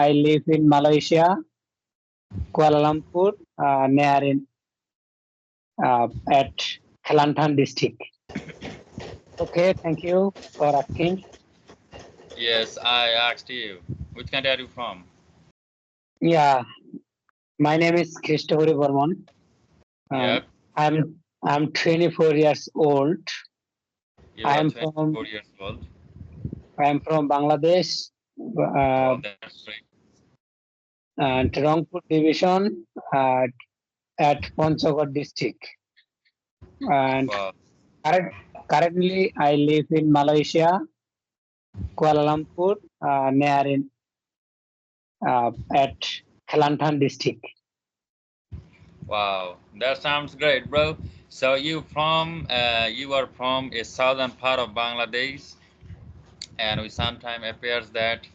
I live in Malaysia, Kuala Lumpur, near in at Kelantan district. Okay, thank you for asking. Yes, I asked you. Which country are you from? Yeah, my name is Christopher Burman. Yep. I'm 24 years old. You are 24 years old. I'm from Bangladesh, Oh, that's great. and Rangpur division at Panchagod district. And Wow. currently, I live in Malaysia, Kuala Lumpur, near in at Kelantan district. Wow, that sounds great, bro. So you are from a southern part of Bangladesh, and we sometimes appears that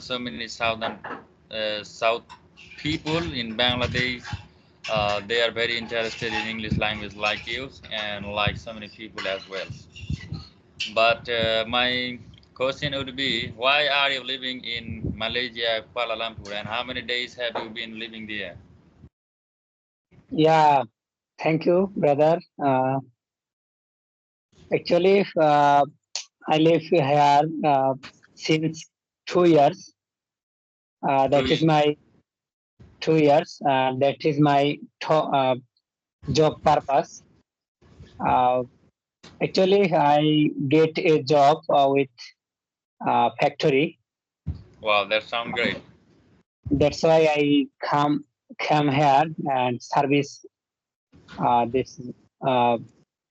so many south people in Bangladesh, they are very interested in English language like you and like so many people as well. But my question would be, why are you living in Malaysia, Kuala Lumpur, and how many days have you been living there? Yeah, thank you, brother. Actually, I live here since 2 years. That is 2 years. my 2 years. That is my job purpose. Uh, Actually, I get a job with factory. Wow, that sounds great. That's why I come here and service this uh,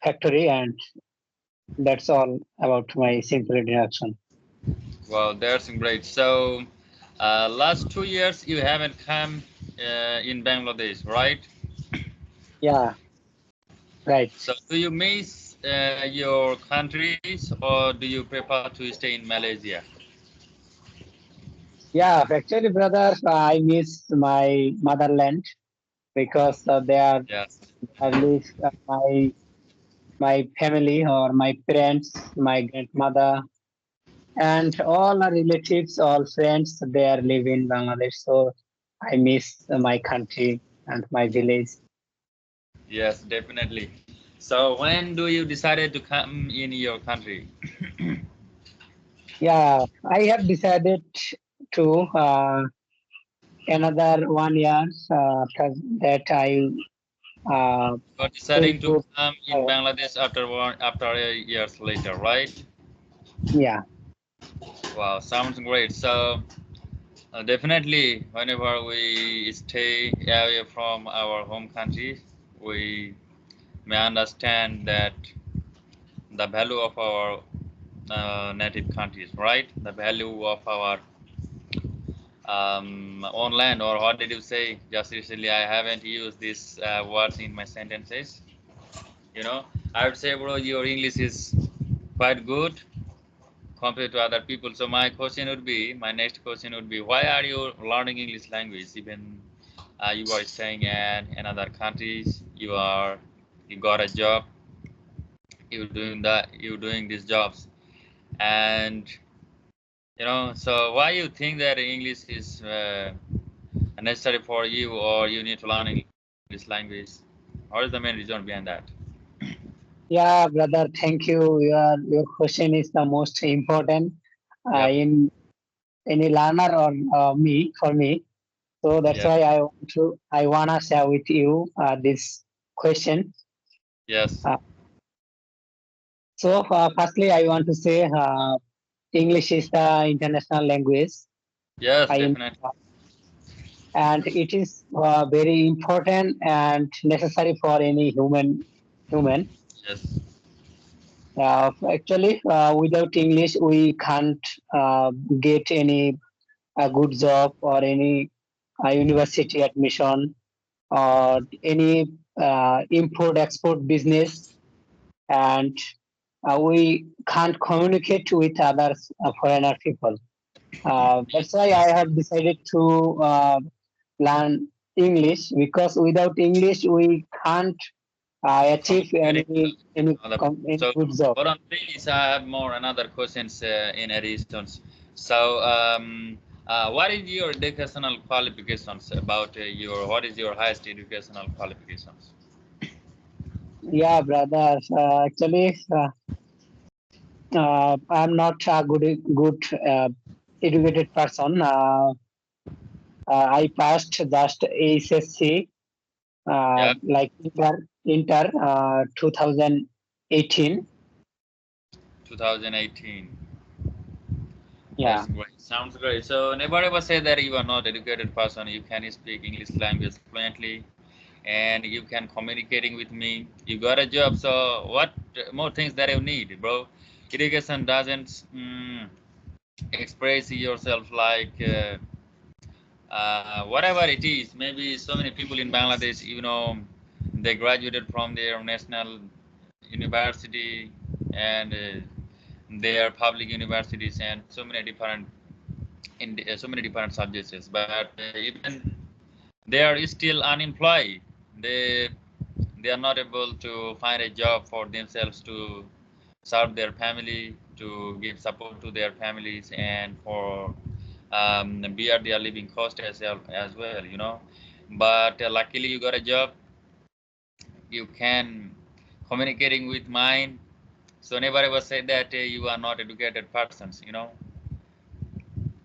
factory, and that's all about my simple introduction. Wow, that's great. So, last 2 years you haven't come in Bangladesh, right? Yeah, right. So, do you miss your countries, or do you prefer to stay in Malaysia? Yeah, actually, brother, I miss my motherland because Yes. at least my family or my parents, my grandmother, and all our relatives, all friends, they are living in Bangladesh. So I miss my country and my village. Yes, definitely. So, when do you decided to come in your country? Yeah, I have decided to another 1 year after that I You're will deciding to go. come in Bangladesh after years later, right? Yeah, Wow, sounds great. So, definitely, whenever we stay away from our home country, we may understand that the value of our native countries, right? The value of our own land, or what did you say just recently? I haven't used these words in my sentences. You know, I would say, bro, your English is quite good compared to other people. So my next question would be, why are you learning English language? Even you are staying in another countries, you got a job, you doing these jobs, and So why you think that English is necessary for you, or you need to learn English language? What is the main reason behind that? yeah, brother. Thank you. Your question is the most important Yep. in any learner or me for me. So that's Yes. why I wanna share with you this question. Yes. Uh, firstly, I want to say English is the international language. Yes. I Definitely. and it is very important and necessary for any human. Yes. Actually, without English, we can't get any good job or any university admission or any import export business, and we can't communicate with others foreigner people. That's why I have decided to learn English, because without English we can't achieve Communicating with other people. any So good job. hold on, please. I have more another questions in additions. So What is your educational qualifications about your? What is your highest educational qualifications? Yeah, brother. Actually, I'm not a good educated person. I passed just ASSC, Yeah, like inter 2018. 2018. Yeah, That's great. Sounds great. So never ever say that you are not educated person. You can speak English language fluently, and you can communicating with me. You got a job. So what more things that you need, bro? Education doesn't express yourself like whatever it is. Maybe so many people in Bangladesh, they graduated from their national university and their public universities and so many different subjects. But even they are still unemployed. They they are not able to find a job for themselves to serve their family, to give support to their families, and for bear their living cost as well. But luckily, you got a job. You can communicating with mind. So never ever say that you are not educated persons.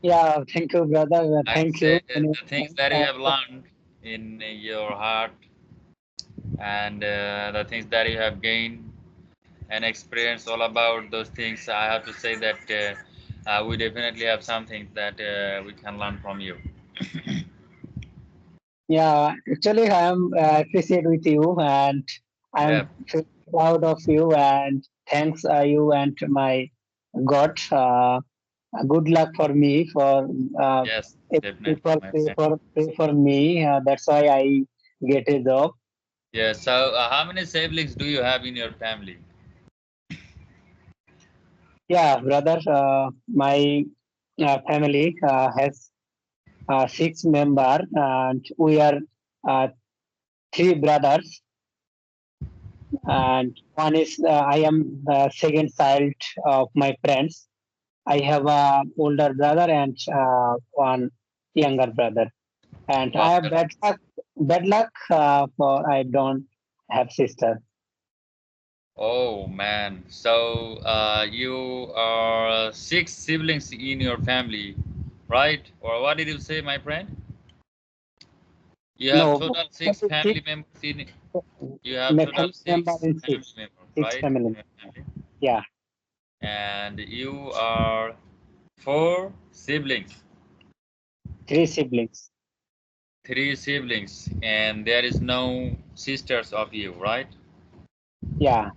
yeah. Thank you, brother. I would Thank say you. the things that you have learned in your heart and the things that you have gained and experience all about those things, I have to say that we definitely have something that we can learn from you. Yeah, actually, I am appreciate with you, and I Yeah. am proud of you. And thanks you and my God. Good luck for me. For Yes, if definitely, people my friend. pray for me. That's why I get a job. Yeah. So, how many siblings do you have in your family? Yeah, brother. My family has 6 members, and we are uh, 3 brothers. And one is I am the second child of my friends. I have a older brother and one younger brother. And Wow. I have bad luck for I don't have sister. Oh man. So, you are six siblings in your family, right? Or what did you say, my friend? You have No, total six actually family six members in. You have my total family member six in family six, members, six right? In family. your family. Yeah, And you are four siblings, three siblings. three siblings, and there is no sisters of you, right? Yeah,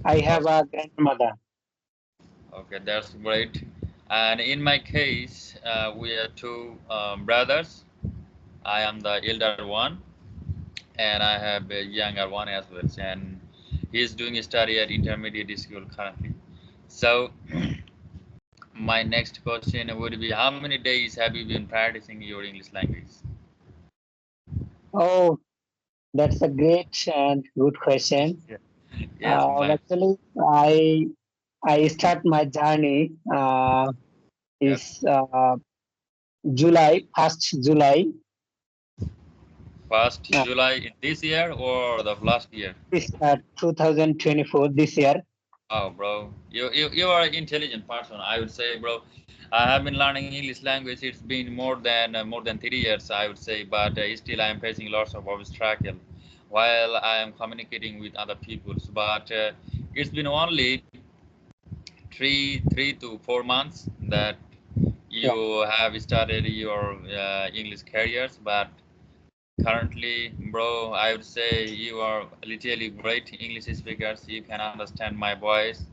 I have Okay, a grandmother. okay, that's great. And in my case, we are two brothers. I am the elder one, and I have a younger one as well. And he's doing a study at intermediate school currently. So, my next question would be: how many days have you been practicing your English language? Oh, that's a great and good question. Yeah. Yes, my. Actually, I start my journey Yes. is July, 1st July, First uh, July in this year or the last year? this 2024 this year. Oh, bro, you are an intelligent person. I would say, bro. I have been learning English language. It's been more than 3 years, I would say, but still I am facing lots of obstacle while I am communicating with other peoples. But it's been only three to 4 months that Yeah, you have started your English careers, but currently, bro, I would say you are literally great English speakers. You can understand my voice,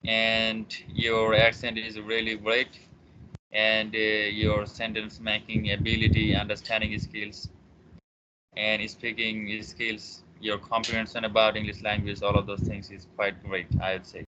and your accent is really great, and your sentence making ability, understanding skills, and speaking skills, your comprehension about English language, all of those things is quite great, I would say.